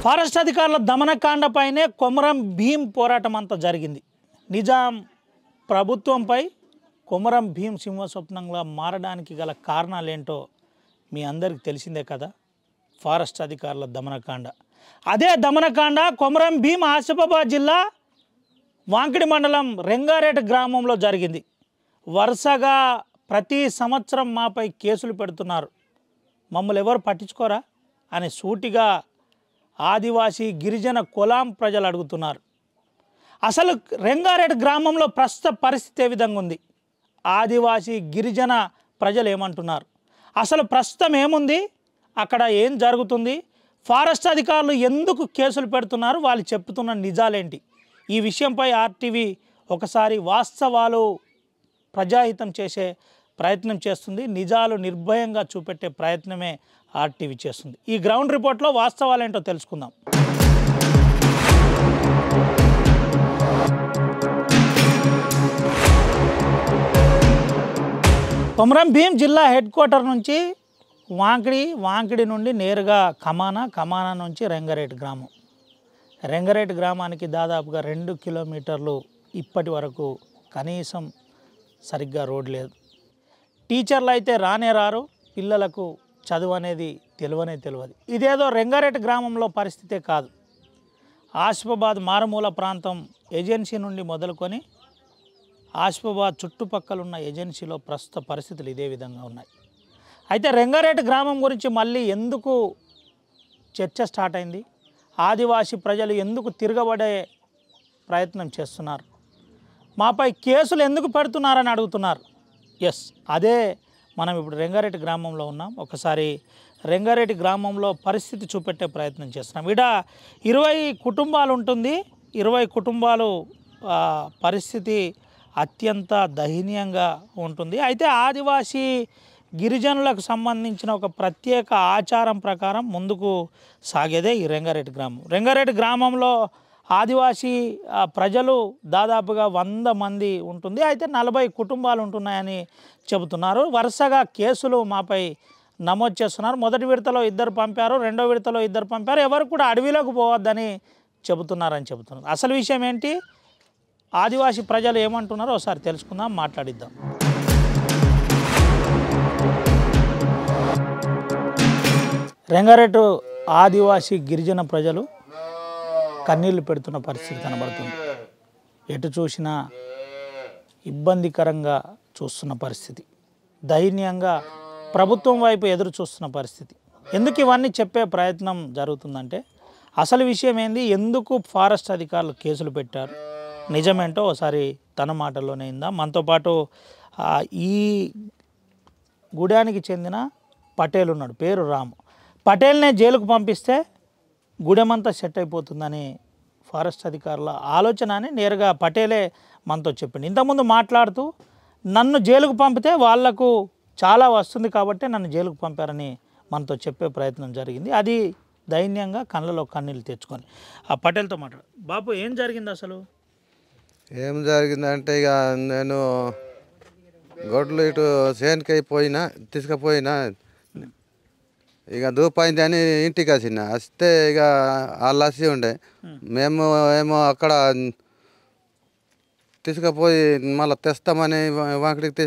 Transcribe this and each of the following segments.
Forest అధికారుల దమనకాండపైనే కొమరం భీం పోరాటం అంతా జరిగింది. నిజాం ప్రభుత్వంపై కొమరం భీం సింహస్వప్నంగా మారడానికి గల కారణాలేంటో మీ అందరికీ తెలిసిందే కదా. ఫారెస్ట్ అధికారుల దమనకాండ, అదే దమనకాండ కొమరం భీం ఆసిఫాబాద్ జిల్లా వాంకిడి మండలం రెంగారెడ్డి గ్రామంలో జరిగింది. వరుసగా ప్రతి సంవత్సరం మాపై కేసులు పెడుతున్నారు, మమ్మల్ని ఎవరు పట్టించుకోరా అని సూటిగా ఆదివాసీ గిరిజన కులాం ప్రజలు అడుగుతున్నారు. అసలు రెంగారెడ్డి గ్రామంలో ప్రస్తుత పరిస్థితి ఏ విధంగా ఉంది, ఆదివాసీ గిరిజన ప్రజలు ఏమంటున్నారు, అసలు ప్రస్తుతం ఏముంది, అక్కడ ఏం జరుగుతుంది, ఫారెస్ట్ అధికారులు ఎందుకు కేసులు పెడుతున్నారు, వాళ్ళు చెప్తున్న నిజాలేంటి, ఈ విషయంపై ఆర్టీవీ ఒకసారి వాస్తవాలు ప్రజాహితం చేసే ప్రయత్నం చేస్తుంది. నిజాలు నిర్భయంగా చూపెట్టే ప్రయత్నమే ఆర్టీవీ చేస్తుంది. ఈ గ్రౌండ్ రిపోర్ట్లో వాస్తవాలు ఏంటో తెలుసుకుందాం. కొమరం భీం జిల్లా హెడ్ క్వార్టర్ నుంచి వాంకిడి నుండి నేరుగా కమానా నుంచి రెంగారెడ్డి గ్రామం. రెంగారెడ్డి గ్రామానికి దాదాపుగా 2 కిలోమీటర్లు ఇప్పటి వరకు కనీసం సరిగ్గా రోడ్ లేదు. టీచర్లు అయితే రారు, పిల్లలకు చదువు అనేది తెలియదు. ఇదేదో రెంగారెడ్డి గ్రామంలో పరిస్థితే కాదు. ఆసిఫాబాద్ మారుమూల ప్రాంతం ఏజెన్సీ నుండి మొదలుకొని ఆసిఫాబాద్ చుట్టుపక్కల ఉన్న ఏజెన్సీలో ప్రస్తుత పరిస్థితులు ఇదే విధంగా ఉన్నాయి. అయితే రెంగారెడ్డి గ్రామం గురించి మళ్ళీ ఎందుకు చర్చ స్టార్ట్ అయింది, ఆదివాసీ ప్రజలు ఎందుకు తిరగబడే ప్రయత్నం చేస్తున్నారు, మాపై కేసులు ఎందుకు పెడుతున్నారని అడుగుతున్నారు. ఎస్, అదే మనం ఇప్పుడు రెంగారెడ్డి గ్రామంలో ఉన్నాం. ఒకసారి రెంగారెడ్డి గ్రామంలో పరిస్థితి చూపెట్టే ప్రయత్నం చేస్తున్నాం. ఇక్కడ 20 కుటుంబాలు ఉంటుంది. 20 కుటుంబాలు పరిస్థితి అత్యంత దయనీయంగా ఉంటుంది. అయితే ఆదివాసీ గిరిజనులకు సంబంధించిన ఒక ప్రత్యేక ఆచారం ప్రకారం ముందుకు సాగేదే ఈ రెంగారెడ్డి గ్రామం. రెంగారెడ్డి గ్రామంలో ఆదివాసీ ప్రజలు దాదాపుగా 100 మంది ఉంటుంది. అయితే 40 కుటుంబాలు ఉంటున్నాయని చెబుతున్నారు. వరుసగా కేసులు మాపై నమోదు చేస్తున్నారు. మొదటి విడతలో 2 పంపారు, రెండో విడతలో 2 పంపారు. ఎవరు కూడా అడవిలోకి పోవద్దని చెబుతున్నారు. అసలు విషయం ఏంటి, ఆదివాసీ ప్రజలు ఏమంటున్నారో ఒకసారి తెలుసుకుందాం, మాట్లాడిద్దాం. రెంగారెడ్డి ఆదివాసీ గిరిజన ప్రజలు కన్నీళ్లు పెడుతున్న పరిస్థితి కనబడుతుంది. ఎటు చూసినా ఇబ్బందికరంగా చూస్తున్న పరిస్థితి, దైన్యంగా ప్రభుత్వం వైపు ఎదురు చూస్తున్న పరిస్థితి. ఎందుకు ఇవన్నీ చెప్పే ప్రయత్నం జరుగుతుందంటే అసలు విషయం ఏంది, ఎందుకు ఫారెస్ట్ అధికారులు కేసులు పెట్టారు, నిజమేంటో ఒకసారి తన మాటల్లోనే ఇందా. మనతో పాటు ఈ గుడానికి చెందిన పటేల్ ఉన్నాడు, పేరు రాము. పటేల్నే జైలుకు పంపిస్తే గుడెమంతా సెట్ అయిపోతుందని ఫారెస్ట్ అధికారుల ఆలోచన అని నేరుగా పటేలే మనతో చెప్పింది. ఇంతకుముందు మాట్లాడుతూ నన్ను జైలుకు పంపితే వాళ్లకు చాలా వస్తుంది కాబట్టి నన్ను జైలుకు పంపారని మనతో చెప్పే ప్రయత్నం జరిగింది. అది దైన్యంగా కళ్ళలో కన్నీళ్ళు తెచ్చుకొని ఆ పటేల్తో మాట్లాడు. బాబు, ఏం జరిగింది అసలు? ఏం జరిగిందంటే ఇక నేను గొడ్లు ఇటు చేనుకై తీసుకుపోయినా ఇక దూపైంది అని ఇంటికి వస్తే ఇక వాళ్ళు వచ్చి ఉండే, మేము ఏమో అక్కడ తీసుకుపోయి మళ్ళీ తెస్తామని వాంకిడికి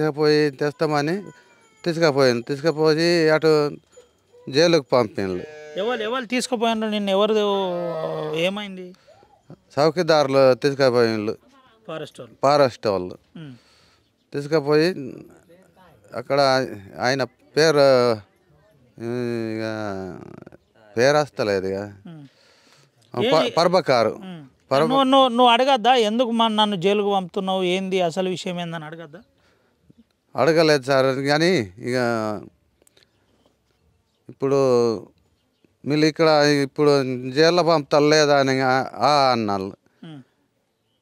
తెస్తామని తీసుకుపోయి అటు జైలుకు పంపిణలు. ఎవరు తీసుకుపోయినారు నిన్ను? ఎవరు, ఏమైంది? చౌకీదారులు తీసుకుపోయినలు, ఫారెస్ట్ వాళ్ళు తీసుకుపోయి అక్కడ ఆయన పేరు వస్తలేదు ఇక పర్బకారు. నువ్వు అడగద్దా ఎందుకు నన్ను జైలుకు పంపుతున్నావు, ఏంది అసలు విషయం ఏందని అడగద్దా? అడగలేదు సార్, కానీ ఇక ఇప్పుడు మీరు ఇక్కడ ఇప్పుడు జైల్లో పంపుతారు లేదా అని అన్నారు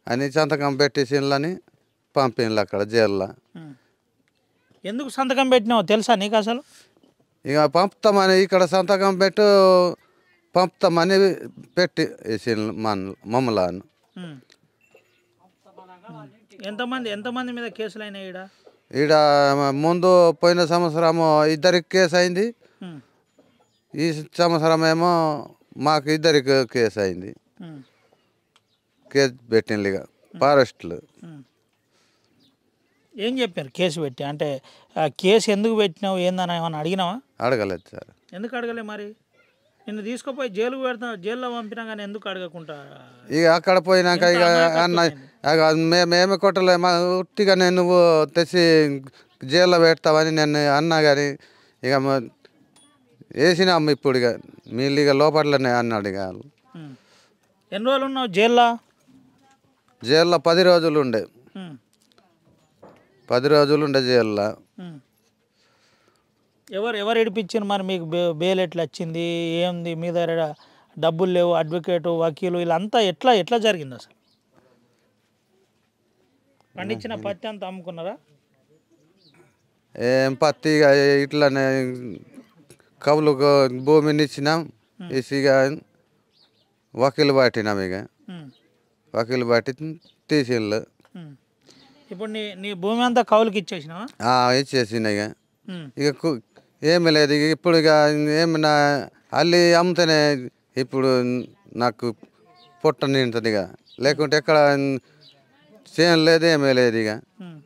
అని సంతకం పెట్టేసినని పంపిణీలు అక్కడ జైల్లో. ఎందుకు సంతకం పెట్టినావు తెలుసా నీకు అసలు? ఇక పంపుతామని ఇక్కడ సంతకం పంపుతామని పెట్టి మమ్మల్ని. ఎంతమంది మీద కేసులు అయినాయి? ఈడ ముందు పోయిన సంవత్సరము 2 కేసు అయింది, ఈ సంవత్సరం ఏమో మాకు ఇద్దరికి కేసు అయింది. ఉమ్, కేసు పెట్టింది ఇక ఫారెస్ట్లు. ఉమ్. ఏం చెప్పారు కేసు పెట్టి? అంటే ఆ కేసు ఎందుకు పెట్టినావు ఏందని ఏమన్నా అడిగినావా? అడగలేదు సార్. ఎందుకు అడగలే మరి? నిన్ను తీసుకుపోయి జైలుకు పెడతా, జైల్లో పంపినా కానీ ఎందుకు అడగకుండా? ఇక అక్కడ పోయినాక ఇక అన్న మేమే కొట్టలేమా, ఉట్టిగా నేను నువ్వు తెచ్చి జైల్లో పెడతావని నేను అన్నా కానీ ఇక వేసినాము. ఇప్పుడు ఇక వీళ్ళు ఇక లోపట్లనే అన్నాడు. ఇక ఉమ్. ఎన్ని రోజులు ఉన్నావు జైల్లో? జైల్లో 10 రోజులు ఉండే. ఉమ్, 10 రోజులు ఉండే జైల్లో. ఉమ్. ఎవరు ఇడిపించారు మరి మీకు? బెయిల్ ఎట్లా వచ్చింది? ఏంది మీ దగ్గర? డబ్బులు లేవు, అడ్వకేటు, వకీలు వీళ్ళంతా ఎట్లా జరిగింది అసలు? పండించిన పత్తి అంతా అమ్ముకున్నారా? ఏం పత్తి ఇక ఇట్లానే కవులకు భూమిని ఇచ్చినాం. ఇసి ఇక వకీలు పట్టినాం. ఇక ఉమ్, వకీలు పట్టి తీసిండ్లు. ఉమ్. ఇప్పుడు నీ భూమి అంతా కౌలుకి ఇచ్చేసినావా? ఇచ్చేసిన. ఇక ఉమ్, ఇక ఏమీ లేదు. ఇక ఇప్పుడు ఇక ఏమన్నా అల్లి అమ్ముతేనే ఇప్పుడు నాకు పొట్ట నిండుతుంది. ఇక లేకుంటే ఎక్కడ చేను లేదు, ఏమీ లేదు. ఇక ఉమ్.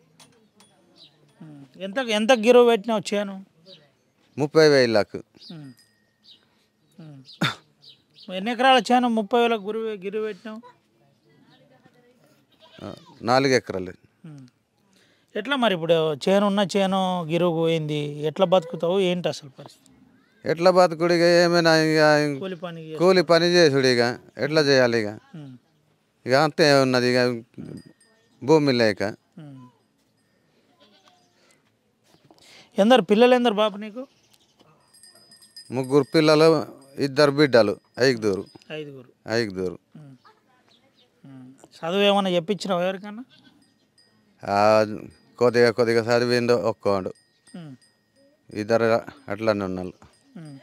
ఉమ్. ఎంత గిరువు పెట్టినావు చేను? 30,000లకు. ఉమ్. ఉమ్. ఎన్ని ఎకరాల చేను 30,000 గిరువు పెట్టినావు? 4 ఎకరాలు. ఉమ్. ఎట్లా మరి ఇప్పుడు చేను గిరువు పోయింది, ఎట్లా బతుకుతావు ఏంటి అసలు పరిస్థితి? ఎట్లా బతుకుడు? ఇక ఏమైనా ఇక కూలి పని కూలి పని చేసుడు. ఇక ఎట్లా చేయాలి? ఇక ఉమ్. ఇక అంతే ఉన్నది. ఇక భూమి లేక. ఉమ్. ఎందరు పిల్లలు బాబు నీకు? 3 పిల్లలు, 2 బిడ్డలు, 5 5. ఉమ్. ఉమ్. చదువు ఏమన్నా చెప్పించినావు ఎవరికన్నా? కొద్దిగా చదివిండు ఒక్కోడు. ఉమ్. 2 అట్లనే ఉన్నారు. ఉమ్.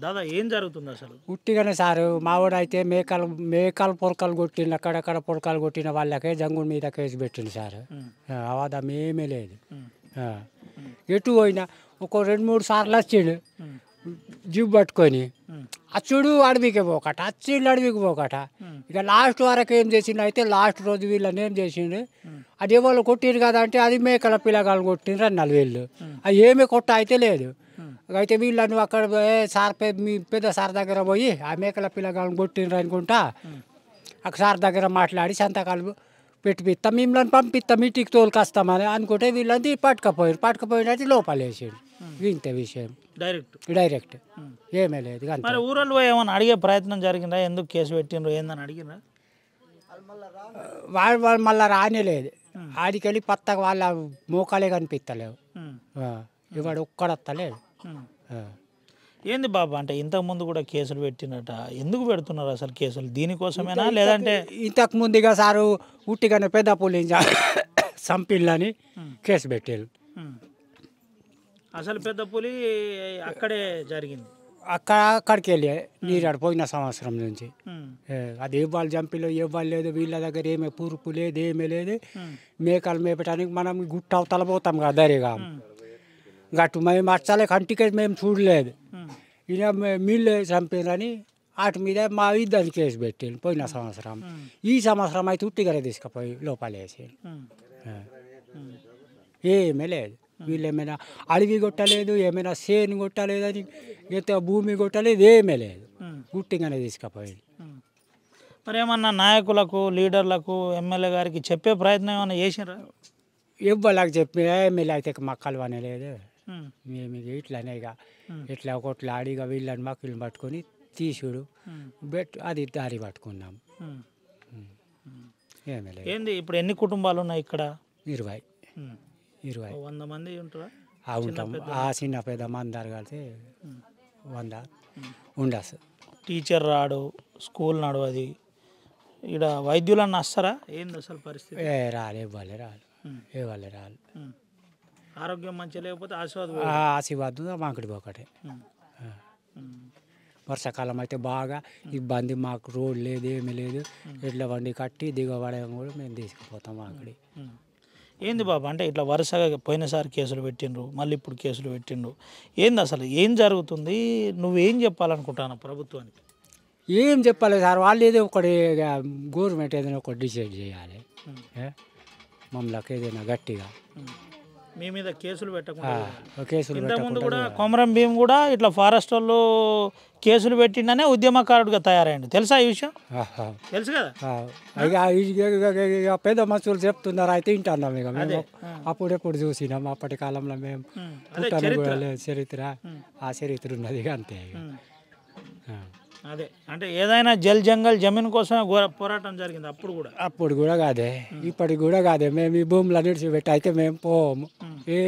దాదా ఏం జరుగుతుంది అసలు? ఉట్టిగానే సారు మావాడైతే మేకలు పొరకలు కొట్టిన అక్కడక్కడ పొరకలు కొట్టిన వాళ్ళకే జంగుల మీద కేసు పెట్టింది సార్. ఉమ్. అవధం ఏమీ లేదు. ఉమ్. ఎటు పోయినా ఒక 2-3 సార్లు వచ్చిండు ఉమ్. జీబు పట్టుకొని. ఉమ్. అచ్చుడు అడవికి పోకట, అచ్చిండు అడవికి పోకట. ఉమ్. ఇక లాస్ట్ వరకు ఏం చేసిండు అయితే లాస్ట్ రోజు వీళ్ళని ఏం చేసిండు, ఉమ్. అది ఎవరు కొట్టిరు కదా అంటే అది మేకల పిల్లగాలు కొట్టిండ్రు అన్నారు వీళ్ళు. అది ఏమీ కొట్ట అయితే లేదు. అయితే వీళ్ళను అక్కడ సార్ మీ పెద్ద సార్ దగ్గర పోయి ఆ మేకల పిల్లగాలను కొట్టిండ్రు అనుకుంటా అక్కడ సార్ దగ్గర మాట్లాడి సంతకాలు పెట్టిపిస్తాం, మిమ్మల్ని పంపిస్తాం, ఇంటికి తోలుకొస్తామని అనుకుంటే వీళ్ళని పట్టుకపోయినట్టు లోపలేసాడు. ఇంతే విషయం. డైరెక్ట్ ఏమీ లేదు. మరి ఊరల్లో ఏమన్నా అడిగే ప్రయత్నం జరిగిందా? ఎందుకు కేసు పెట్టిండ్రు ఏందని అడిగినా? వాళ్ళు మళ్ళీ రానేలేదు. ఆడికెళ్ళి పత్తగా వాళ్ళ మోకాలే కనిపిస్తలేవు. ఇవాడు ఒక్కడత్తలేడు. ఏంది బాబా అంటే ఇంతకుముందు కూడా కేసులు పెట్టినట, ఎందుకు పెడుతున్నారు అసలు కేసులు? దీనికోసమేనా లేదంటే? ఇంతకు ముందుగా సారు ఉట్టిగానే పెద్ద పులిని సంపిల్లని కేసు పెట్టారు. అసలు పెద్ద పులి అక్కడే జరిగింది. అక్కడికి వెళ్ళి నీరాడు పోయిన సంవత్సరం నుంచి. అది ఇవ్వాలి జంపిలో ఇవ్వలేదు. వీళ్ళ దగ్గర ఏమీ పురుపు లేదు, ఏమీ లేదు. మేకలు మేపటానికి మనం గుట్ట అవతల పోతాం కదా దరిగా, గట్టు మేము అచ్చలే కంటికి మేము చూడలేదు. ఈయన మీళ్ళే చంపిరని వాటి మీద మా ఇద్దరిని కేసు పెట్టాను పోయిన సంవత్సరం. ఈ సంవత్సరం అయితే ఉట్టిగానే తీసుకుపోయి లోపలేసి. ఏమీ లేదు. వీళ్ళు ఏమైనా అడవి కొట్టలేదు, ఏమైనా చేను కొట్టలేదు, అని ఎంత భూమి కొట్టలేదు, ఏమీ లేదు. గుట్టిగానే తీసుకుపోయి. మరి ఏమన్నా నాయకులకు, లీడర్లకు, ఎమ్మెల్యే గారికి చెప్పే ప్రయత్నం ఏమన్నా చేసినారా? ఇవ్వలేక చెప్పి ఎమ్మెల్యే అయితే మక్కలు అనలేదు. మేము ఇట్లానే ఇక ఇట్లా ఒకట్లా అడిగా వీళ్ళని మక్కలు పట్టుకొని తీసుడు అది దారి పట్టుకున్నాం. ఏమీ లేదు. ఏంది ఇప్పుడు ఎన్ని కుటుంబాలు ఉన్నాయి ఇక్కడ? 20 100 మంది ఉంటారా? ఉంటాం. ఆ చిన్న పెద్ద మందారు కలిసి 100 ఉండదు. టీచర్ రాడు, స్కూల్ నడవది, ఇక్కడ వైద్యులన్నీ వస్తారా? ఏంది అసలు పరిస్థితి? రాలు ఇవ్వాలి రాలు. ఆరోగ్యం మంచిగా లేకపోతే ఆశీర్వాదం మాకుడి ఒకటే. వర్షాకాలం అయితే బాగా ఇబ్బంది, మాకు రోడ్ లేదు, ఏమీ లేదు. ఎడ్ల బండి కట్టి దిగబడడం కూడా మేము తీసుకుపోతాం అక్కడి. ఏంది బాబా అంటే ఇట్లా వరుసగా పోయినసారి కేసులు పెట్టిండ్రు, మళ్ళీ ఇప్పుడు కేసులు పెట్టిండ్రు, ఏంది అసలు ఏం జరుగుతుంది? నువ్వేం చెప్పాలనుకుంటున్నావు ప్రభుత్వానికి? ఏం చెప్పాలి సార్, వాళ్ళు ఏదో ఒకటి గవర్నమెంట్ ఏదైనా ఒకటి డిసైడ్ చేయాలి. మమ్మల్కి ఏదైనా గట్టిగా మీ మీద కేసులు పెట్టకుండా కేసులు ఇంతకుముందు కూడా కొమరం భీం కూడా ఇట్లా ఫారెస్ట్ వాళ్ళు కేసులు పెట్టిండనే ఉద్యమకారుడిగా తయారైంది. తెలుసా ఈ విషయం? తెలుసు కదా. ఇక పెద్ద మనుషులు చెప్తున్నారు అయితే వింటున్నాం. ఇక మేము అప్పుడెప్పుడు చూసినాం, అప్పటి కాలంలో మేము పుట్టాను కూడా లేదు చరిత్ర, ఆ చరిత్ర ఉన్నది ఇక అంతే. అదే అంటే ఏదైనా జల్ జంగల్ జమీన్ కోసమే పోరాటం జరిగింది అప్పుడు కూడా కాదే, ఇప్పటికి కూడా కాదే. మేము ఈ భూములు విడిచిపెట్టి అయితే మేము పోము.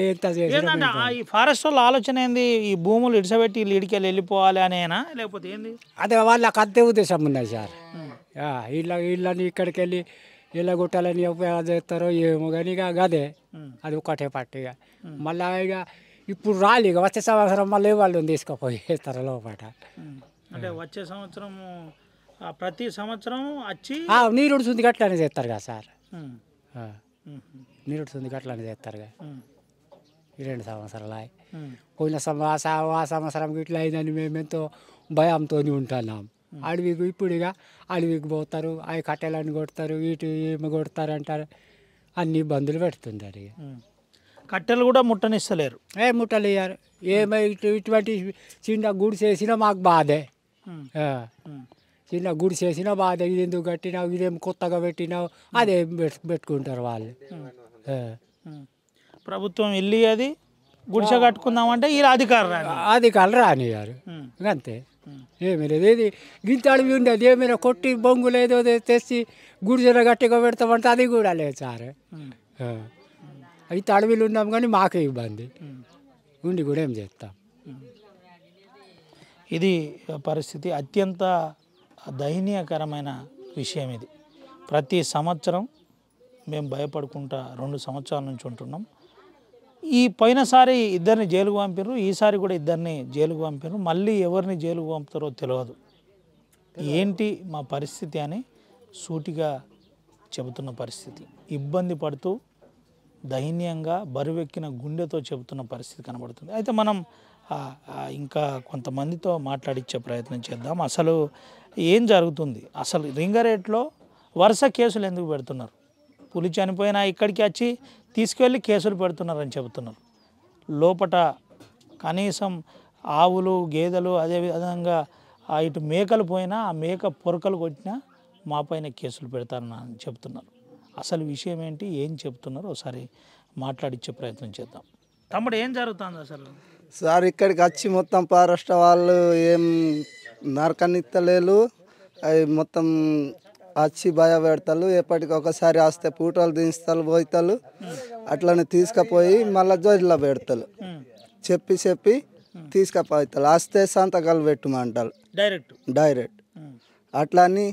ఎంత ఏంటంటే ఈ ఫారెస్ట్ వాళ్ళ ఆలోచన ఏంది? ఈ భూములు ఇడిచిపెట్టి వీళ్ళు ఇడికెళ్ళి వెళ్ళిపోవాలి అనేనా లేకపోతే ఏంది? అదే వాళ్ళకి అంతే ఉద్దేశం ఉన్నది సార్. వీళ్ళని ఇక్కడికి వెళ్ళి ఇలా కొట్టాలని చేస్తారో ఏమో కానీ ఇక అదే అది ఒకటే పట్టిగా. మళ్ళీ ఇక ఇప్పుడు రాలి ఇక వచ్చే సంవత్సరం మళ్ళీ వాళ్ళని తీసుకుపోయి వేస్తారు లోపల. అంటే వచ్చే సంవత్సరం ప్రతి సంవత్సరం వచ్చి నీరుడు సుంది గట్లనే చేస్తారు కదా సార్. నీరుడు సుంది గట్లనే చేస్తారు కదా. ఈ 2 సంవత్సరాలు పోయిన ఆ సంవత్సరం ఇట్లా అయిందని మేము ఎంతో భయంతో ఉంటున్నాం. అడవికి ఇప్పుడు ఇక అడవికి పోతారు, అవి కట్టెలని కొడతారు, ఇటు ఏమి కొడతారు అంటారు, అన్ని ఇబ్బందులు పెడుతుంటారు. ఇక కట్టెలు కూడా ముట్టనిస్తలేరు, ముట్టలు ఇయ్యారు. ఏమై ఇటువంటి చిన్న గుడి చేసినా మాకు బాధే. చిన్న గుడి చేసినా బాధ. ఇది ఎందుకు కట్టినావు, ఇదేం కొత్తగా పెట్టినావు, అదే పెట్టుకుంటారు వాళ్ళు. ప్రభుత్వం వెళ్ళి అది గుడిసె కట్టుకుందామంటే వీళ్ళు అధికారులు రానియారు. అంతే, ఏమీ లేదు. ఏది గింత అడవి ఉండేది ఏమైనా కొట్టి బొంగులు ఏదో తెచ్చి గుడిసెల గట్టిగా పెడతామంటే అది కూడా లేదు సార్. అయితే అడవిలు ఉన్నాం కానీ మాకే ఇబ్బంది ఉండి కూడా ఏం చేస్తాం. ఇది పరిస్థితి. అత్యంత దయనీయకరమైన విషయం ఇది. ప్రతి సంవత్సరం మేము భయపడుకుంటా 2 సంవత్సరాల నుంచి ఉంటున్నాం. ఈ పోయినసారి ఇద్దరిని జైలుకు పంపారు, ఈసారి కూడా ఇద్దరిని జైలుకు పంపారు. మళ్ళీ ఎవరిని జైలుకు పంపుతారో తెలియదు. ఏంటి మా పరిస్థితి అని సూటిగా చెబుతున్న పరిస్థితి. ఇబ్బంది పడుతూ దైన్యంగా బరువెక్కిన గుండెతో చెబుతున్న పరిస్థితి కనబడుతుంది. అయితే మనం ఇంకా కొంతమందితో మాట్లాడించే ప్రయత్నం చేద్దాం. అసలు ఏం జరుగుతుంది? అసలు రింగారెడ్డిలో వరుస కేసులు ఎందుకు పెడుతున్నారు? పులి చనిపోయినా ఇక్కడికి వచ్చి తీసుకెళ్ళి కేసులు పెడుతున్నారని చెబుతున్నారు. లోపట కనీసం ఆవులు, గేదెలు, అదేవిధంగా ఇటు మేకలు పోయినా ఆ మేక పొరకలు కొట్టినా మా పైన కేసులు పెడతారని చెప్తున్నారు. అసలు విషయం ఏంటి, ఏం చెప్తున్నారు ఒకసారి మాట్లాడించే ప్రయత్నం చేద్దాం. తమ్ముడు ఏం జరుగుతుంది అసలు? సార్ ఇక్కడికి వచ్చి మొత్తం ఫారెస్ట్ వాళ్ళు ఏం నరకనిత్తలేరు, అవి మొత్తం వచ్చి భయపెడతారు. ఎప్పటికొకసారి వస్తే పూటలు దించుతారు, పోతారు, అట్లనే తీసుకుపోయి మళ్ళీ జైల్లో పెడతారు. చెప్పి తీసుకుపోతారు. వస్తే సంతకాలు పెట్టమంటారు డైరెక్ట్. అట్లా అని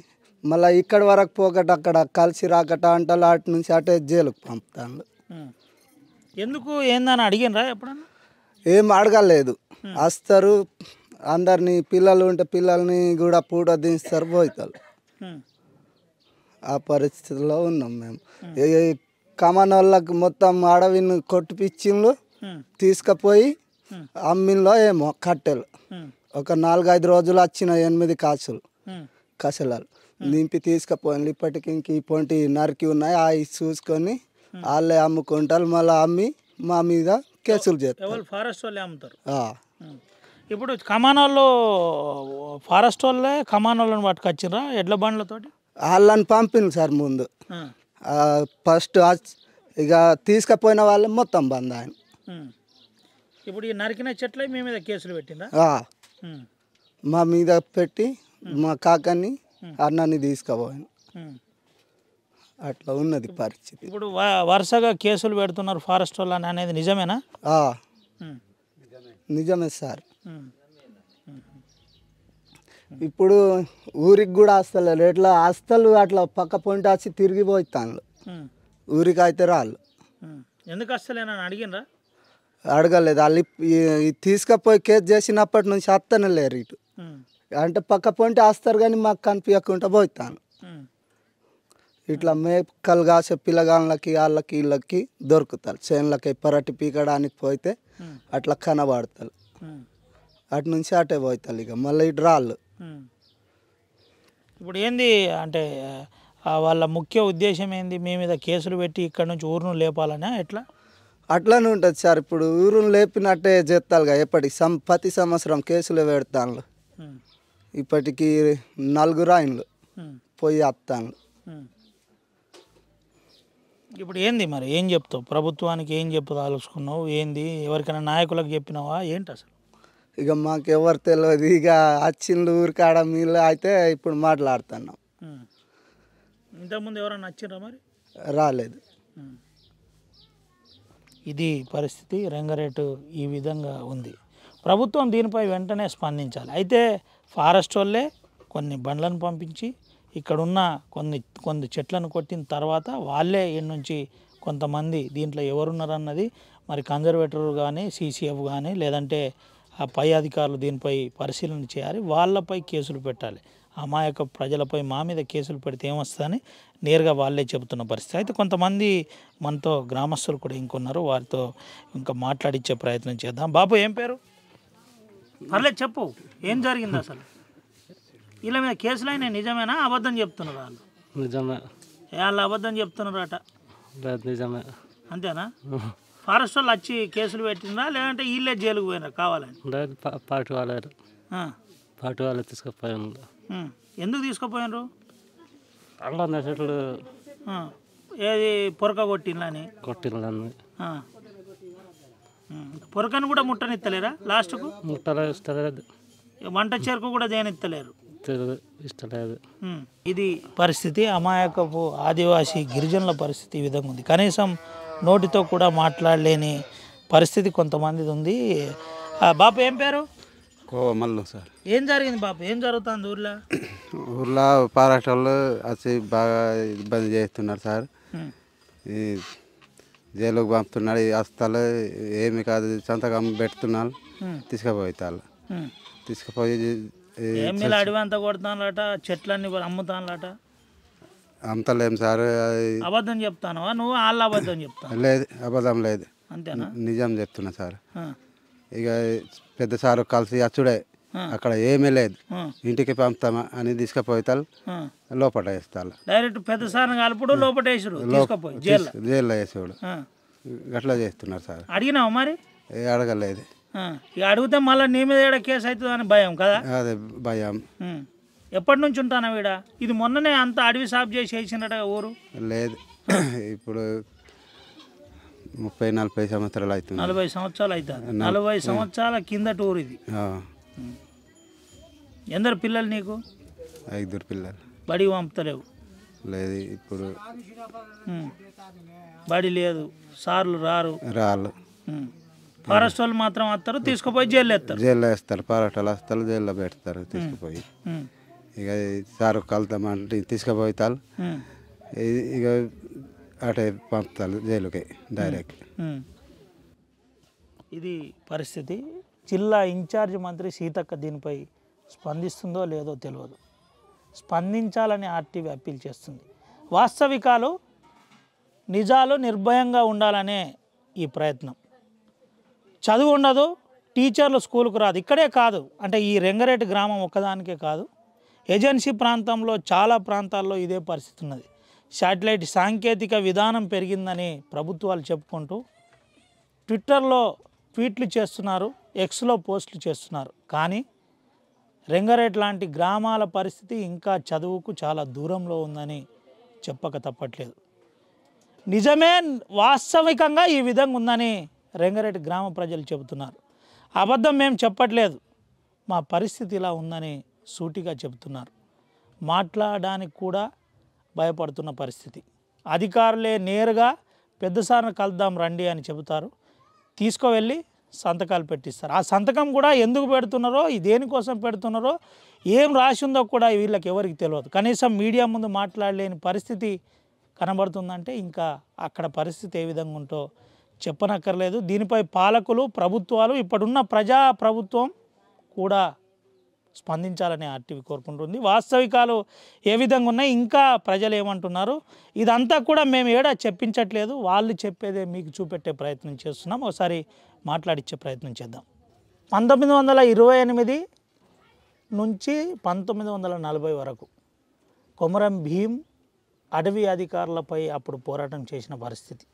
మళ్ళీ ఇక్కడి వరకు పోకట అక్కడ కలిసి రాకట అంటారు. అటు నుంచి అటే జైలుకు పంపుతాను. ఎందుకు ఏందని అడిగినరా ఎప్పుడన్నా? ఏం అడగలేదు. వస్తారు, అందరినీ పిల్లలు ఉంటే పిల్లల్ని కూడా పూట దించుతారు, పోతారు. ఆ పరిస్థితిలో ఉన్నాం మేము. కమన్ వాళ్ళకి మొత్తం అడవిని కొట్టిపిచ్చిండ్రు, తీసుకుపోయి అమ్మిన్లో ఏమో కట్టెలు ఒక 4-5 రోజులు వచ్చిన 8 కసలాలు నింపి తీసుకుపోయింది. ఇప్పటికి ఇంక ఈ పొంటి నరికి ఉన్నాయి, అవి చూసుకొని వాళ్ళే అమ్ముకుంటారు. మళ్ళీ అమ్మి మా మీద కేసులు చేస్తారు. ఫారెస్ట్ వాళ్ళే అమ్ముతారు. ఇప్పుడు కమానాల్లో ఫారెస్ట్ వాళ్ళే కమానాలను పట్టుకొచ్చిర్రా ఎడ్ల బండ్లతోటి? వాళ్ళని పంపింది సార్ ముందు. ఫస్ట్ ఇక తీసుకుపోయిన వాళ్ళే మొత్తం బంద్ ఆయన. ఇప్పుడు ఈ నరికిన చెట్లే మీ మీద కేసులు పెట్టిందా? మా మీద పెట్టి మా కాకని అన్నాన్ని తీసుకుపోయాను. అట్లా ఉన్నది పరిస్థితి. ఇప్పుడు వరుసగా కేసులు పెడుతున్నారు ఫారెస్ట్ వాళ్ళు అనేది నిజమేనా? నిజమే సార్. ఇప్పుడు ఊరికి కూడా వస్తలేరు. ఎట్లా వస్తలు అట్లా పక్క పొంటి వచ్చి తిరిగిపోతాను. ఊరికి అయితే రాళ్ళు. ఎందుకు వస్తలేనని అడిగినరా? అడగలేదు. వాళ్ళు తీసుకుపోయి కేసు చేసినప్పటి నుంచి వస్తనే లేరు ఇటు. అంటే పక్క పొంటి వస్తారు కానీ మాకు కనిపించకుండా పోతాను. ఇట్లా మేకలు కాసే పిల్లగాళ్ళకి వాళ్ళకి వీళ్ళకి దొరుకుతారు. చేనులకి పరటి పీకడానికి పోతే అట్లా కనబడతారు. అటు నుంచి అటే పోతారు. ఇక మళ్ళీ ఇటు రాళ్ళు. ఇప్పుడు ఏంది అంటే వాళ్ళ ముఖ్య ఉద్దేశం ఏంది? మీ మీద కేసులు పెట్టి ఇక్కడ నుంచి ఊరును లేపాలనా ఎట్లా? అట్లానే ఉంటుంది సార్. ఇప్పుడు ఊరుని లేపినట్టే చేస్తారుగా ఎప్పటికి ప్రతి సంవత్సరం కేసులు పెడతాను. ఉమ్, ఇప్పటికి 4 ఆయనలు ఉమ్, పోయి వస్తాను. ఉమ్. ఇప్పుడు ఏంది మరి ఏం చెప్తావు? ప్రభుత్వానికి ఏం చెప్పదలుచుకున్నావు? ఏంది ఎవరికైనా నాయకులకు చెప్పినావా ఏంటి అసలు? ఇక మాకు ఎవరు తెలియదు. ఇక వచ్చిండ్రు ఊరికాడ మీలో అయితే ఇప్పుడు మాట్లాడుతున్నాం. ఉమ్. ఇంతకుముందు ఎవరైనా వచ్చిండ్రా మరి? రాలేదు. ఉమ్. ఇది పరిస్థితి. రంగారెడ్డి ఈ విధంగా ఉంది. ప్రభుత్వం దీనిపై వెంటనే స్పందించాలి. అయితే ఫారెస్ట్ వాళ్ళే కొన్ని బండ్లను పంపించి ఇక్కడున్న కొన్ని చెట్లను కొట్టిన తర్వాత వాళ్ళే ఈ నుంచి కొంతమంది దీంట్లో ఎవరున్నారన్నది మరి కన్జర్వేటర్ కానీ సీసీఎఫ్ కానీ లేదంటే ఆ పై అధికారులు దీనిపై పరిశీలన చేయాలి. వాళ్ళపై కేసులు పెట్టాలి. అమాయక ప్రజలపై మా మీద కేసులు పెడితే ఏమొస్తుందని నేరుగా వాళ్ళే చెబుతున్న పరిస్థితి. అయితే కొంతమంది మనతో గ్రామస్తులు కూడా ఇంకొన్నారు. వారితో ఇంకా మాట్లాడించే ప్రయత్నం చేద్దాం. బాబు ఏం పేరు? పర్లేదు చెప్పు, ఏం జరిగింది అసలు? వీళ్ళ మీద కేసులు అయినా నిజమేనా అబద్ధం చెప్తున్నారు వాళ్ళు? నిజమే. వాళ్ళు అబద్ధం చెప్తున్నారట. నిజమే. అంతేనా? ఫారెస్ట్ వాళ్ళు వచ్చి కేసులు పెట్టిందా లేదంటే వీళ్ళే జైలుకు పోయినా కావాలని? పార్టీ వాళ్ళు తీసుకుపోయాను. ఎందుకు తీసుకుపోయినారు? అలా చెట్లు ఏది పొరక కొట్టిందని కొట్టిందని పొరకను కూడా ముట్టనిత్తలేరా? లాస్ట్కు ముట్టలే ఇస్తలేదు, వంట చెరుకు కూడా దేనిత్తలేరు, ఇష్టలేదు. ఇది పరిస్థితి. అమాయకపు ఆదివాసీ గిరిజనుల పరిస్థితి ఈ విధంగా ఉంది. కనీసం నోటితో కూడా మాట్లాడలేని పరిస్థితి కొంతమంది ఉంది. బాపు ఏం పేరు? కోమల్లు సార్. ఏం జరిగింది బాపు? ఏం జరుగుతుంది ఊర్లో? ఊర్లో ఫారెస్ట్ వాళ్ళు వచ్చి బాగా ఇబ్బంది చేస్తున్నారు సార్. ఈ జైలుకు పంపుతున్నారు. ఈ హస్తాలు ఏమి కాదు సంతకం పెడుతున్నారు, తీసుకుపోతారు. తీసుకుపోయి ఏమి అడవి అంతా కొడతానట, చెట్లన్నీ అమ్ముతానట. అమ్ముతలేం సార్. అబద్ధం చెప్తానవా నువ్వు? వాళ్ళు అబద్ధం చెప్తాను? లేదు, అబద్ధం లేదు, అంతేనా? నిజం చెప్తున్నా సార్. ఇక పెద్ద సారు కలిసి అచ్చుడే, అక్కడ ఏమీ లేదు, ఇంటికి పంపుతామా అని తీసుకుపోతారు, లోపల వేస్తారు. డైరెక్ట్ పెద్ద సార్ని కలుపుడు లోపల వేసుడు, తీసుకుపోయి జైల్లో వేసేవాడు. అట్లా చేస్తున్నారు సార్. అడిగినావు మరి? అడగలేదు. ఇక అడిగితే మళ్ళీ నీ మీద ఏడ కేసు అవుతుందని భయం కదా? అదే భయం. ఎప్పటి నుంచి ఉంటానా వీడ? ఇది మొన్ననే అంత అడవి సాఫ్ చేసి వేసినట ఊరు? లేదు, ఇప్పుడు 30-40 సంవత్సరాలు అవుతుంది. 40 సంవత్సరాలు అవుతుంది. 40 సంవత్సరాల కిందట ఊరు ఇది. ఎందరు పిల్లలు నీకు? 5 పిల్లలు. బడికి పంపుతలేవు? లేదు, ఇప్పుడు బడి లేదు, సార్లు రారు. ఫారెస్ట్ వాళ్ళు మాత్రం వస్తారు, తీసుకుపోయి జైల్లో వేస్తారు. జైల్లో వేస్తారు, పారాటాలు వస్తారు, జైల్లో పెడతారు తీసుకుపోయి. ఇక సారు కలుతామంటే తీసుకుపోతారు, ఇక అటే పంపుతారు జైలుకి డైరెక్ట్. ఇది పరిస్థితి. జిల్లా ఇన్ఛార్జ్ మంత్రి సీతక్క దీనిపై స్పందిస్తుందో లేదో తెలియదు. స్పందించాలని ఆర్టీవీ అప్పీల్ చేస్తుంది. వాస్తవికాలు నిజాలు నిర్భయంగా ఉండాలనే ఈ ప్రయత్నం. చదువు ఉండదు, టీచర్లు స్కూల్కు రాదు. ఇక్కడే కాదు, అంటే ఈ రంగారెడ్డి గ్రామం ఒక్కదానికే కాదు, ఏజెన్సీ ప్రాంతంలో చాలా ప్రాంతాల్లో ఇదే పరిస్థితి ఉన్నది. శాటిలైట్ సాంకేతిక విధానం పెరిగిందని ప్రభుత్వాలు చెప్పుకుంటూ ట్విట్టర్లో ట్వీట్లు చేస్తున్నారు, ఎక్స్లో పోస్టులు చేస్తున్నారు. కానీ రంగారెడ్డి లాంటి గ్రామాల పరిస్థితి ఇంకా చదువుకు చాలా దూరంలో ఉందని చెప్పక తప్పట్లేదు. నిజమే, వాస్తవికంగా ఈ విధంగా ఉందని రంగారెడ్డి గ్రామ ప్రజలు చెబుతున్నారు. అబద్ధం మేము చెప్పట్లేదు, మా పరిస్థితి ఇలా ఉందని సూటిగా చెబుతున్నారు. మాట్లాడడానికి కూడా భయపడుతున్న పరిస్థితి. అధికారులే నేరుగా పెద్దసార్ని కలుద్దాం రండి అని చెబుతారు, తీసుకువెళ్ళి సంతకాలు పెట్టిస్తారు. ఆ సంతకం కూడా ఎందుకు పెడుతున్నారో, దేనికోసం పెడుతున్నారో, ఏం రాసి ఉందో కూడా వీళ్ళకి ఎవరికి తెలియదు. కనీసం మీడియా ముందు మాట్లాడలేని పరిస్థితి కనబడుతుందంటే ఇంకా అక్కడ పరిస్థితి ఏ విధంగా ఉంటో చెప్పనక్కర్లేదు. దీనిపై పాలకులు, ప్రభుత్వాలు, ఇప్పుడున్న ప్రజా ప్రభుత్వం కూడా స్పందించాలని ఆర్టీవీ కోరుకుంటుంది. వాస్తవికాలు ఏ విధంగా ఉన్నాయి, ఇంకా ప్రజలు ఏమంటున్నారు, ఇదంతా కూడా మేము ఏడా చెప్పించట్లేదు, వాళ్ళు చెప్పేదే మీకు చూపెట్టే ప్రయత్నం చేస్తున్నాం. ఒకసారి మాట్లాడించే ప్రయత్నం చేద్దాం. 1928 నుంచి 1940 వరకు కొమరం భీం అటవీ అధికారులపై అప్పుడు పోరాటం చేసిన పరిస్థితి.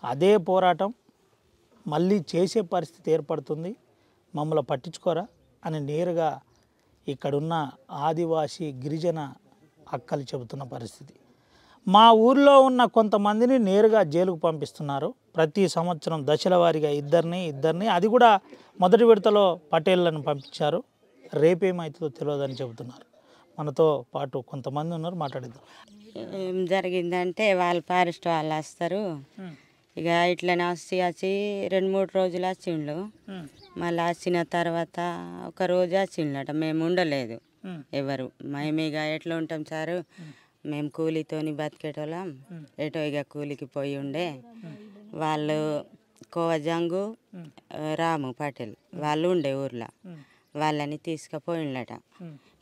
అదే పోరాటం మళ్ళీ చేసే పరిస్థితి ఏర్పడుతుంది. మమ్మల్ని పట్టించుకోరా అని నేరుగా ఇక్కడున్న ఆదివాసీ గిరిజన అక్కలు చెబుతున్న పరిస్థితి. మా ఊర్లో ఉన్న కొంతమందిని నేరుగా జైలుకు పంపిస్తున్నారు. ప్రతి సంవత్సరం దశల వారీగా ఇద్దరిని అది కూడా మొదటి విడతలో పటేళ్లను పంపించారు. రేపేమవుతుందో తెలియదని చెబుతున్నారు. మనతో పాటు కొంతమంది ఉన్నారు, మాట్లాడిద్దాం. ఏం జరిగిందంటే వాళ్ళు ఫారెస్ట్ వాళ్ళు వస్తారు, ఇక ఇట్లనే వచ్చి 2-3 రోజులు వచ్చిండు. మళ్ళీ వచ్చిన తర్వాత ఒక రోజు వచ్చిండట. మేము ఉండలేదు ఎవరు. మేము ఇక ఎట్లా ఉంటాం సారు, మేము కూలితోని బతికేటోళ్ళం. ఎటో ఇక కూలికి పోయి ఉండే వాళ్ళు కోవజంగు రాము పటేల్ వాళ్ళు ఉండే ఊర్లో. వాళ్ళని తీసుకుపోయిండట.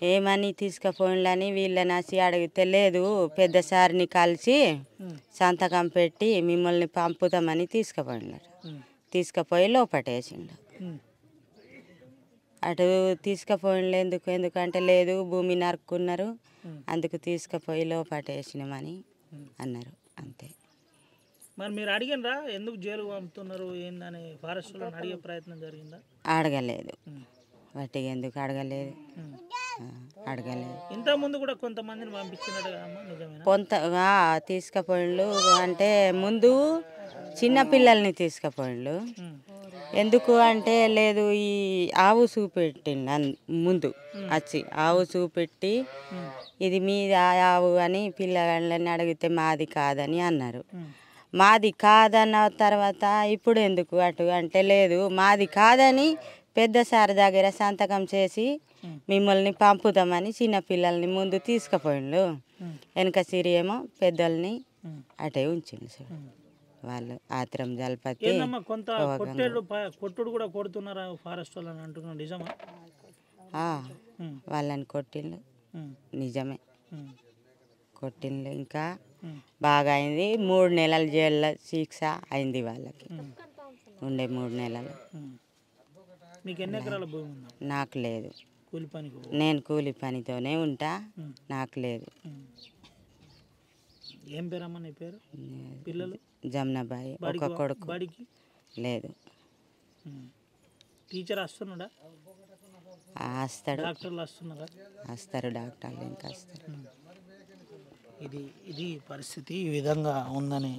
ఏమని తీసుకుపోయిండని వీళ్ళని వచ్చి అడిగితే లేదు, పెద్ద సార్ని కలిసి సంతకం పెట్టి మిమ్మల్ని పంపుతామని తీసుకుపోయిండట. తీసుకుపోయి లోపటేసిండు. అటు తీసుకుపోయిండు ఎందుకంటే లేదు భూమి నరుక్కున్నారు, అందుకు తీసుకుపోయి లోపటేసినామని అన్నారు. అంతే. మరి మీరు అడిగినరా ఎందుకు జైలు పంపుతున్నారు ఏందని ఫారెస్ట్ వాళ్ళని అడిగే ప్రయత్నం జరిగిందా? అడగలేదు. వాటికి ఎందుకు అడగలేదు, అడగలేదు. ఇంత ముందు కూడా కొంతమందిని పంపించినట్టుగా నిజమేనా? కొంత తీసుకుపోయిండు అంటే ముందు చిన్న పిల్లల్ని తీసుకుపోయిండు. ఎందుకు అంటే లేదు ఈ ఆవు చూపెట్టిండు ముందు వచ్చి ఆవు చూపెట్టి ఇది మీది ఆవు అని పిల్లగాళ్ళని అడిగితే మాది కాదని అన్నారు. మాది కాదన్న తర్వాత ఇప్పుడు ఎందుకు అటు అంటే లేదు మాది కాదని పెద్ద సార్ దగ్గర సంతకం చేసి మిమ్మల్ని పంపుతామని చిన్న పిల్లల్ని ముందు తీసుకుపోయిండు. వెనక సిరియేమో పెద్దల్ని అటే ఉంచిండు సార్. వాళ్ళు ఆత్రం జలపతి కొంత కొట్టుడు కూడా కొడుతున్నారా ఫారెస్ట్ వాళ్ళని అంటున్నారు, నిజమా? వాళ్ళని కొట్టిండు, నిజమే కొట్టిండు. ఇంకా బాగా అయింది. 3 నెలల జైల్లో శిక్ష అయింది వాళ్ళకి. ఉండే 3 నెలలు. మీకు ఎన్ని ఎకరాల భూమి ఉందా? నాకు లేదు. కూలి పనికి నేను కూలి పనితోనే ఉంటా, నాకు లేదు. ఏం పేరమ్మా నీ పేరు? పిల్లలు? జమునాబాయి. ఒక కొడుకు. బడికి లేదు. టీచర్ వస్తున్నాడా? వస్తాడు. డాక్టర్లు వస్తున్నారా? వస్తారు, డాక్టర్లు ఇంకా వస్తారు. ఇది పరిస్థితి ఈ విధంగా ఉందని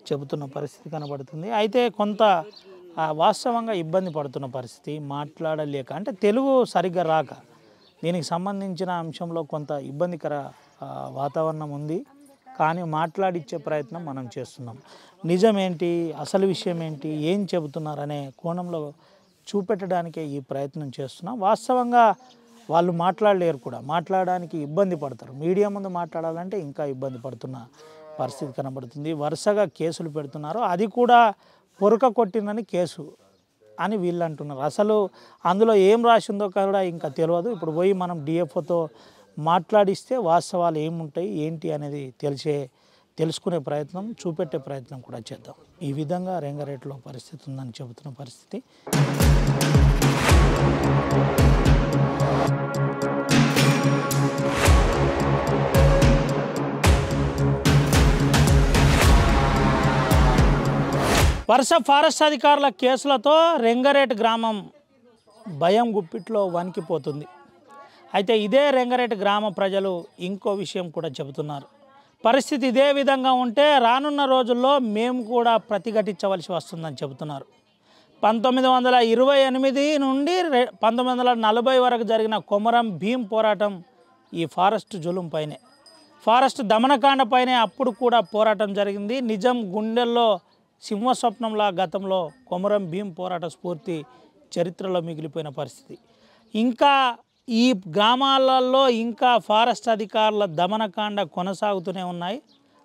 చెబుతున్న పరిస్థితి కనబడుతుంది. అయితే కొంత వాస్తవంగా ఇబ్బంది పడుతున్న పరిస్థితి, మాట్లాడలేక అంటే తెలుగు సరిగ్గా రాక దీనికి సంబంధించిన అంశంలో కొంత ఇబ్బందికర వాతావరణం ఉంది. కానీ మాట్లాడిచ్చే ప్రయత్నం మనం చేస్తున్నాం. నిజమేంటి, అసలు విషయం ఏంటి, ఏం చెబుతున్నారనే కోణంలో చూపెట్టడానికే ఈ ప్రయత్నం చేస్తున్నాం. వాస్తవంగా వాళ్ళు మాట్లాడలేరు కూడా, మాట్లాడడానికి ఇబ్బంది పడతారు. మీడియా ముందు మాట్లాడాలంటే ఇంకా ఇబ్బంది పడుతున్న పరిస్థితి కనబడుతుంది. వరుసగా కేసులు పెడుతున్నారు. అది కూడా పొరక కొట్టిందని కేసు అని వీళ్ళు అంటున్నారు. అసలు అందులో ఏం రాసిందో కూడా ఇంకా తెలియదు. ఇప్పుడు పోయి మనం డిఎఫ్ఓతో మాట్లాడిస్తే వాస్తవాలు ఏముంటాయి ఏంటి అనేది తెలుసుకునే ప్రయత్నం, చూపెట్టే ప్రయత్నం కూడా చేద్దాం. ఈ విధంగా రంగారెడ్డిలో పరిస్థితి ఉందని చెబుతున్న పరిస్థితి. వరుస ఫారెస్ట్ అధికారుల కేసులతో రంగారెడ్డి గ్రామం భయం గుప్పిట్లో వణికిపోతుంది. అయితే ఇదే రంగారెడ్డి గ్రామ ప్రజలు ఇంకో విషయం కూడా చెబుతున్నారు. పరిస్థితి ఇదే విధంగా ఉంటే రానున్న రోజుల్లో మేము కూడా ప్రతిఘటించవలసి వస్తుందని చెబుతున్నారు. 1928 నుండి 1940 వరకు జరిగిన కొమరం భీం పోరాటం ఈ ఫారెస్ట్ జులుంపైనే, ఫారెస్ట్ దమనకాండపైనే అప్పుడు కూడా పోరాటం జరిగింది. నిజం గుండెల్లో సింహస్వప్నంలా గతంలో కొమరం భీం పోరాట స్ఫూర్తి చరిత్రలో మిగిలిపోయిన పరిస్థితి. ఇంకా ఈ గ్రామాలలో ఇంకా ఫారెస్ట్ అధికారుల దమనకాండ కొనసాగుతూనే ఉన్నాయి.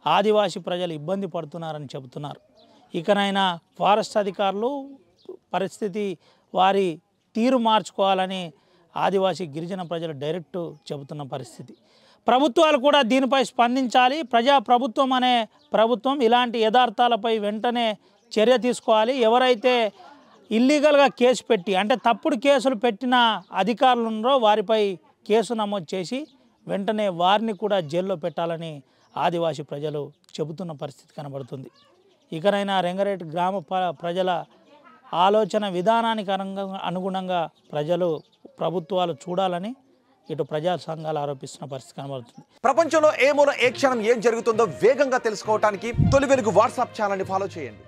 ఆదివాసీ ప్రజలు ఇబ్బంది పడుతున్నారని చెబుతున్నారు. ఇకనైనా ఫారెస్ట్ అధికారులు పరిస్థితి వారి తీరు మార్చుకోవాలని ఆదివాసీ గిరిజన ప్రజలు డైరెక్ట్ చెబుతున్న పరిస్థితి. ప్రభుత్వాలు కూడా దీనిపై స్పందించాలి. ప్రభుత్వం అనే ప్రభుత్వం ఇలాంటి యథార్థాలపై వెంటనే చర్య తీసుకోవాలి. ఎవరైతే ఇల్లీగల్గా కేసు పెట్టి అంటే తప్పుడు కేసులు పెట్టిన అధికారులు ఉన్నారో వారిపై కేసు నమోదు చేసి వెంటనే వారిని కూడా జైల్లో పెట్టాలని ఆదివాసీ ప్రజలు చెబుతున్న పరిస్థితి కనబడుతుంది. ఇకనైనా రంగారెడ్డి గ్రామ ప్రజల ఆలోచన విధానానికి అనుగుణంగా ప్రభుత్వాలు చూడాలని ఇటు ప్రజా సంఘాలు ఆరోపిస్తున్న పరిస్థితి కనబడుతుంది. ప్రపంచంలో ఏ మూల ఏ క్షణం ఏం జరుగుతుందో వేగంగా తెలుసుకోవడానికి తొలి వెలుగు వాట్సాప్ ఛానల్ని ఫాలో చేయండి.